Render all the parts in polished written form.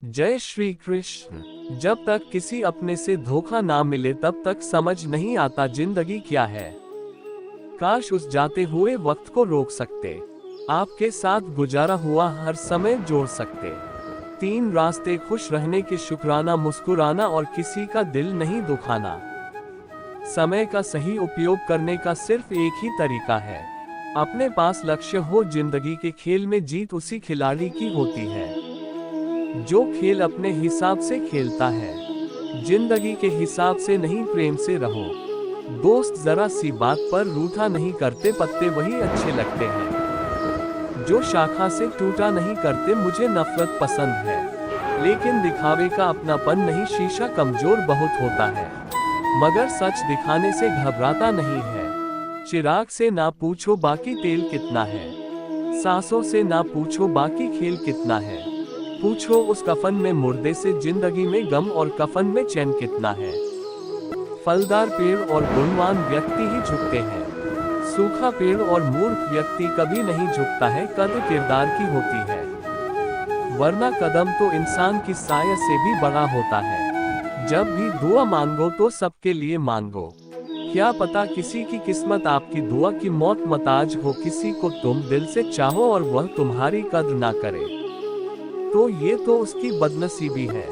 जय श्री कृष्ण। जब तक किसी अपने से धोखा ना मिले तब तक समझ नहीं आता जिंदगी क्या है। काश उस जाते हुए वक्त को रोक सकते, आपके साथ गुजारा हुआ हर समय जोड़ सकते। 3 रास्ते: खुश रहने के, शुक्राना, मुस्कुराना और किसी का दिल नहीं दुखाना। समय का सही उपयोग करने का सिर्फ एक ही तरीका है। अपने पास लक्ष्य हो। जिंदगी के खेल में जीत उसी खिलाड़ी की होती है जो खेल अपने हिसाब से खेलता है। जिंदगी के हिसाब से नहीं, प्रेम से रहो। दोस्त जरा सी बात पर रूठा नहीं करते, पत्ते वही अच्छे लगते हैं जो शाखा से टूटा नहीं करते। मुझे नफरत पसंद है लेकिन दिखावे का अपनापन नहीं। शीशा कमजोर बहुत होता है मगर सच दिखाने से घबराता नहीं है। चिराग से ना पूछो बाकी तेल कितना है, सांसों से ना पूछो बाकी खेल कितना है। पूछो उस कफन में मुर्दे से जिंदगी में गम और कफन में चैन कितना है। फलदार पेड़ और गुणवान व्यक्ति ही झुकते हैं, सूखा पेड़ और मूर्ख व्यक्ति कभी नहीं झुकता है। कद्र किरदार की होती है वरना कदम तो इंसान की साया से भी बड़ा होता है। जब भी दुआ मांगो तो सबके लिए मांगो, क्या पता किसी की किस्मत आपकी दुआ की मौत मताज हो। किसी को तुम दिल से चाहो और वह तुम्हारी कद्र ना करे तो ये तो उसकी बदनसीबी है।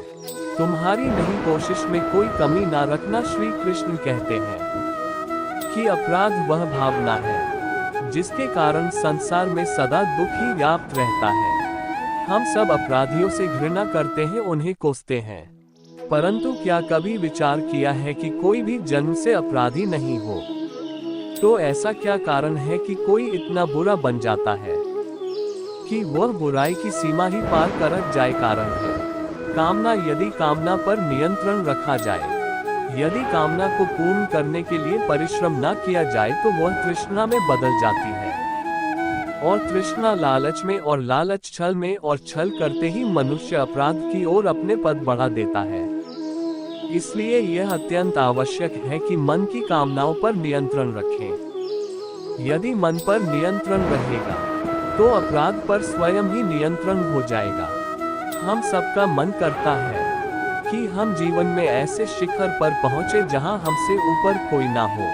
तुम्हारी नहीं कोशिश में कोई कमी ना रखना। श्री कृष्ण कहते हैं कि अपराध वह भावना है जिसके कारण संसार में सदा दुख ही व्याप्त रहता है। हम सब अपराधियों से घृणा करते हैं, उन्हें कोसते हैं, परंतु क्या कभी विचार किया है कि कोई भी जन्म से अपराधी नहीं हो? तो ऐसा क्या कारण है कि कोई इतना बुरा बन जाता है कि वह बुराई की सीमा ही पार कर जाए? कारण है कामना। यदि कामना पर नियंत्रण रखा जाए, यदि कामना को पूर्ण करने के लिए परिश्रम न किया जाए तो वह तृष्णा में बदल जाती है और तृष्णा लालच में और लालच छल में और छल करते ही मनुष्य अपराध की ओर अपने पद बढ़ा देता है। इसलिए यह अत्यंत आवश्यक है कि मन की कामनाओं पर नियंत्रण रखें। यदि मन पर नियंत्रण रहेगा तो अपराध पर स्वयं ही नियंत्रण हो जाएगा। हम सबका मन करता है कि हम जीवन में ऐसे शिखर पर पहुंचे जहां हमसे ऊपर कोई ना हो,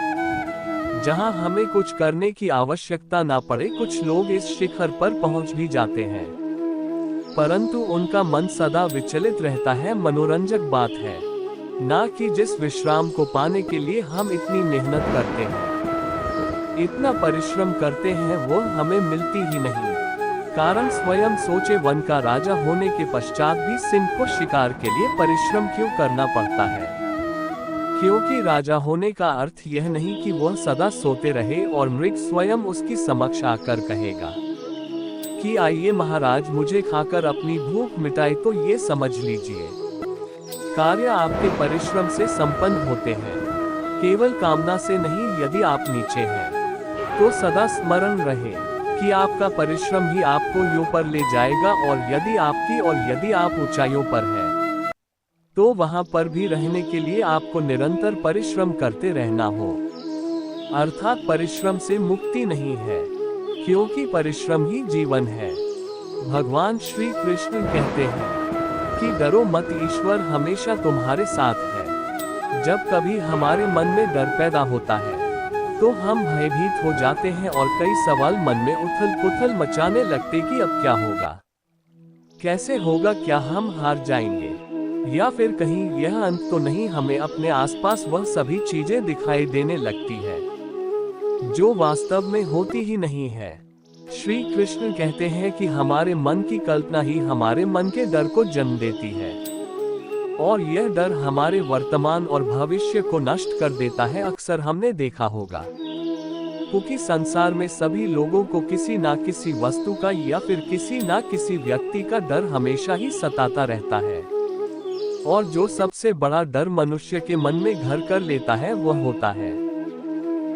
जहां हमें कुछ करने की आवश्यकता ना पड़े। कुछ लोग इस शिखर पर पहुंच भी जाते हैं परंतु उनका मन सदा विचलित रहता है। मनोरंजक बात है ना कि जिस विश्राम को पाने के लिए हम इतनी मेहनत करते हैं, इतना परिश्रम करते हैं, वो हमें मिलती ही नहीं। कारण स्वयं सोचे, वन का राजा होने के पश्चात भी सिंह को शिकार के लिए परिश्रम क्यों करना पड़ता है? क्योंकि राजा होने का अर्थ यह नहीं कि वह सदा सोते रहे और मृग स्वयं उसकी समक्ष आकर कहेगा कि आइए महाराज मुझे खाकर अपनी भूख मिटाए। तो ये समझ लीजिए, कार्य आपके परिश्रम से संपन्न होते हैं, केवल कामना से नहीं। यदि आप नीचे हैं तो सदा स्मरण रहे कि आपका परिश्रम ही आपको ऊपर ले जाएगा और यदि आप ऊंचाइयों पर हैं तो वहां पर भी रहने के लिए आपको निरंतर परिश्रम करते रहना हो। अर्थात परिश्रम से मुक्ति नहीं है, क्योंकि परिश्रम ही जीवन है। भगवान श्री कृष्ण कहते हैं कि डरो मत, ईश्वर हमेशा तुम्हारे साथ है। जब कभी हमारे मन में डर पैदा होता है तो हम भयभीत हो जाते हैं और कई सवाल मन में उथल पुथल मचाने लगते कि अब क्या होगा, कैसे होगा, क्या हम हार जाएंगे या फिर कहीं यह अंत तो नहीं। हमें अपने आसपास वह सभी चीजें दिखाई देने लगती है जो वास्तव में होती ही नहीं है। श्री कृष्ण कहते हैं कि हमारे मन की कल्पना ही हमारे मन के डर को जन्म देती है और यह डर हमारे वर्तमान और भविष्य को नष्ट कर देता है। अक्सर हमने देखा होगा क्योंकि संसार में सभी लोगों को किसी ना किसी वस्तु का या फिर किसी ना किसी व्यक्ति का डर हमेशा ही सताता रहता है और जो सबसे बड़ा डर मनुष्य के मन में घर कर लेता है वह होता है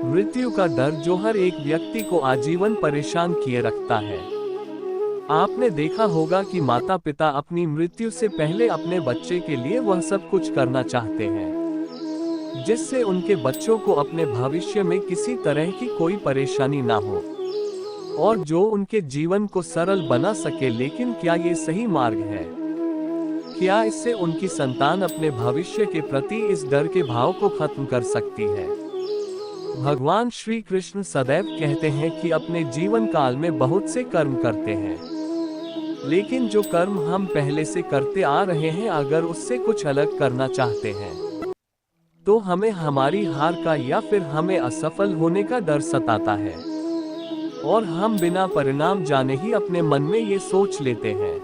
मृत्यु का डर, जो हर एक व्यक्ति को आजीवन परेशान किए रखता है। आपने देखा होगा कि माता पिता अपनी मृत्यु से पहले अपने बच्चे के लिए वह सब कुछ करना चाहते हैं जिससे उनके बच्चों को अपने भविष्य में किसी तरह की कोई परेशानी ना हो और जो उनके जीवन को सरल बना सके। लेकिन क्या ये सही मार्ग है? क्या इससे उनकी संतान अपने भविष्य के प्रति इस डर के भाव को खत्म कर सकती है? भगवान श्री कृष्ण सदैव कहते हैं कि अपने जीवन काल में बहुत से कर्म करते हैं, लेकिन जो कर्म हम पहले से करते आ रहे हैं, अगर उससे कुछ अलग करना चाहते हैं तो हमें हमारी हार का या फिर हमें असफल होने का डर सताता है, और हम बिना परिणाम जाने ही अपने मन में ये सोच लेते हैं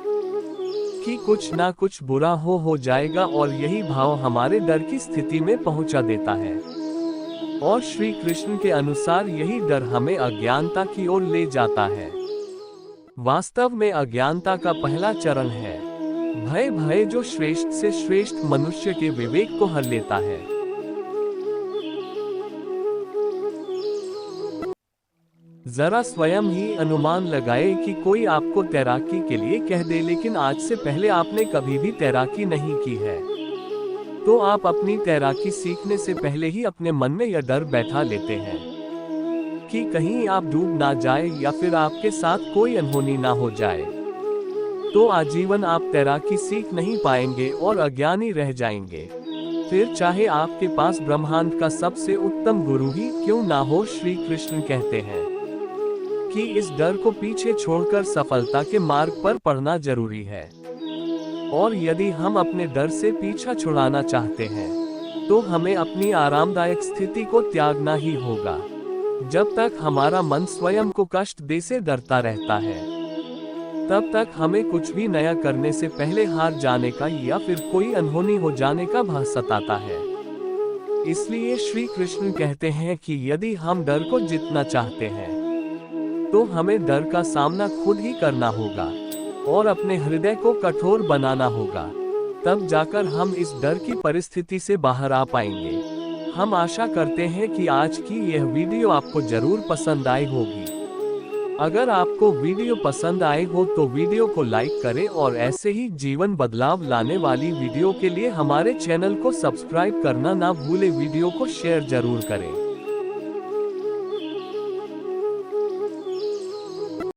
कि कुछ ना कुछ बुरा हो जाएगा, और यही भाव हमारे डर की स्थिति में पहुंचा देता है। और श्री कृष्ण के अनुसार यही डर हमें अज्ञानता की ओर ले जाता है। वास्तव में अज्ञानता का पहला चरण है भय, भय जो श्रेष्ठ से श्रेष्ठ मनुष्य के विवेक को हर लेता है। जरा स्वयं ही अनुमान लगाए कि कोई आपको तैराकी के लिए कह दे, लेकिन आज से पहले आपने कभी भी तैराकी नहीं की है, तो आप अपनी तैराकी सीखने से पहले ही अपने मन में यह डर बैठा लेते हैं कि कहीं आप डूब ना जाए या फिर आपके साथ कोई अनहोनी ना हो जाए, तो आजीवन आप तैराकी सीख नहीं पाएंगे और अज्ञानी रह जाएंगे। फिर चाहे आपके पास ब्रह्मांड का सबसे उत्तम गुरु ही क्यों ना हो, श्री कृष्ण कहते हैं कि इस डर को पीछे छोड़कर सफलता के मार्ग पर पढ़ना जरूरी है। और यदि हम अपने डर से पीछा छुड़ाना चाहते हैं तो हमें अपनी आरामदायक स्थिति को त्यागना ही होगा। जब तक हमारा मन स्वयं को कष्ट दे से डरता रहता है, तब तक हमें कुछ भी नया करने से पहले हार जाने का या फिर कोई अनहोनी हो जाने का भय सताता है। इसलिए श्री कृष्ण कहते हैं कि यदि हम डर को जीतना चाहते हैं तो हमें डर का सामना खुद ही करना होगा और अपने हृदय को कठोर बनाना होगा, तब जाकर हम इस डर की परिस्थिति से बाहर आ पाएंगे। हम आशा करते हैं कि आज की यह वीडियो आपको जरूर पसंद आई होगी। अगर आपको वीडियो पसंद आए हो तो वीडियो को लाइक करें, और ऐसे ही जीवन बदलाव लाने वाली वीडियो के लिए हमारे चैनल को सब्सक्राइब करना ना भूलें। वीडियो को शेयर जरूर करें।